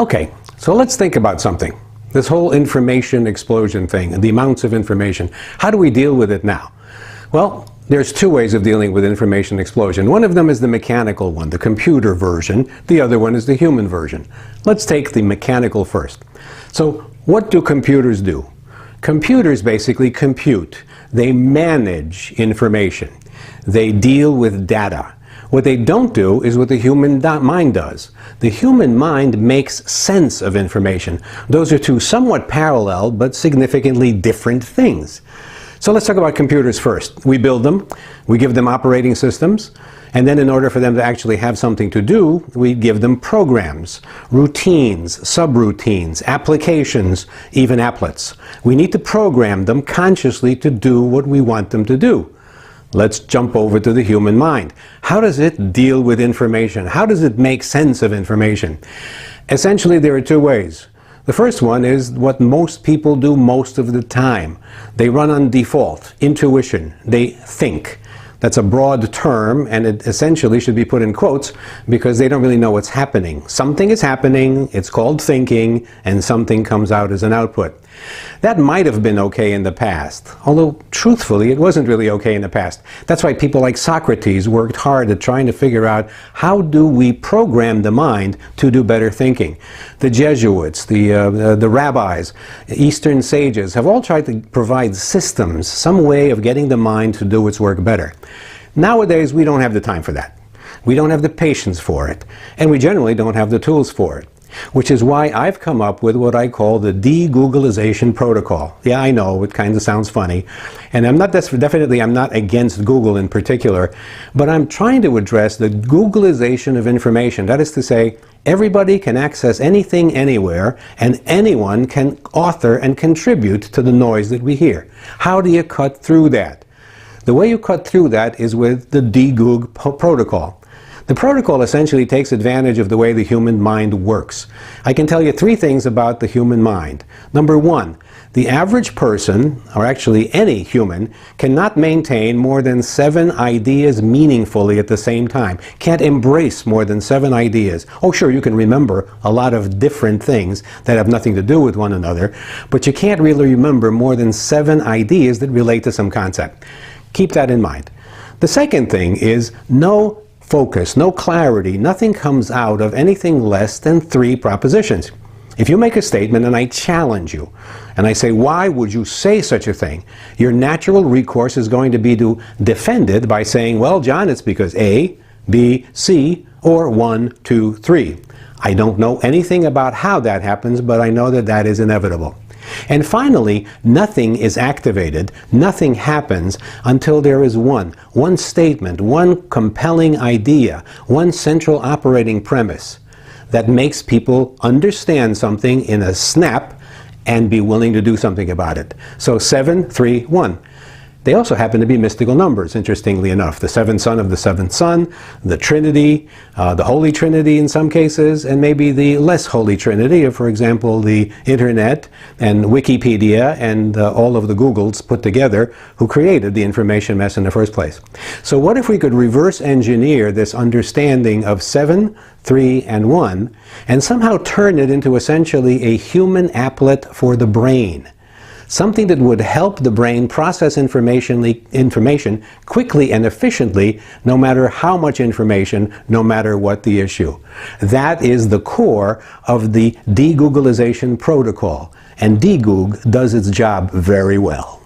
Okay, so let's think about something. This whole information explosion thing and the amounts of information. How do we deal with it now? Well, there's two ways of dealing with information explosion. One of them is the mechanical one, the computer version. The other one is the human version. Let's take the mechanical first. So what do computers do? Computers basically compute. They manage information. They deal with data. What they don't do is what the human mind does. The human mind makes sense of information. Those are two somewhat parallel but significantly different things. So let's talk about computers first. We build them, we give them operating systems, and then in order for them to actually have something to do, we give them programs, routines, subroutines, applications, even applets. We need to program them consciously to do what we want them to do. Let's jump over to the human mind. How does it deal with information? How does it make sense of information? Essentially, there are two ways. The first one is what most people do most of the time. They run on default, intuition. They think. That's a broad term, and it essentially should be put in quotes because they don't really know what's happening. Something is happening, it's called thinking, and something comes out as an output. That might have been okay in the past, although truthfully it wasn't really okay in the past. That's why people like Socrates worked hard at trying to figure out how do we program the mind to do better thinking. The Jesuits, the rabbis, Eastern sages have all tried to provide systems, some way of getting the mind to do its work better. Nowadays we don't have the time for that. We don't have the patience for it, and we generally don't have the tools for it. Which is why I've come up with what I call the DeGoogleization protocol. Yeah, I know, it kind of sounds funny. And I'm not against Google in particular, but I'm trying to address the Googleization of information. That is to say, everybody can access anything anywhere, and anyone can author and contribute to the noise that we hear. How do you cut through that? The way you cut through that is with the DeGoog Protocol. The protocol essentially takes advantage of the way the human mind works. I can tell you three things about the human mind. Number one, the average person, or actually any human, cannot maintain more than 7 ideas meaningfully at the same time. Can't embrace more than 7 ideas. Oh sure, you can remember a lot of different things that have nothing to do with one another, but you can't really remember more than 7 ideas that relate to some concept. Keep that in mind. The second thing is no focus, no clarity, nothing comes out of anything less than 3 propositions. If you make a statement and I challenge you, and I say, why would you say such a thing? Your natural recourse is going to be to defend it by saying, well, John, it's because A, B, C, or 1, 2, 3. I don't know anything about how that happens, but I know that that is inevitable. And finally, nothing is activated, nothing happens until there is one statement, one compelling idea, one central operating premise that makes people understand something in a snap and be willing to do something about it. So 7, 3, 1. They also happen to be mystical numbers, interestingly enough. The 7th son of the 7th son, the Trinity, the Holy Trinity in some cases, and maybe the less Holy Trinity of, for example, the Internet and Wikipedia and all of the Googles put together who created the information mess in the first place. So what if we could reverse engineer this understanding of 7, 3, and 1 and somehow turn it into essentially a human applet for the brain? Something that would help the brain process information quickly and efficiently, no matter how much information, no matter what the issue. That is the core of the DeGoogleization protocol, and DeGoog does its job very well.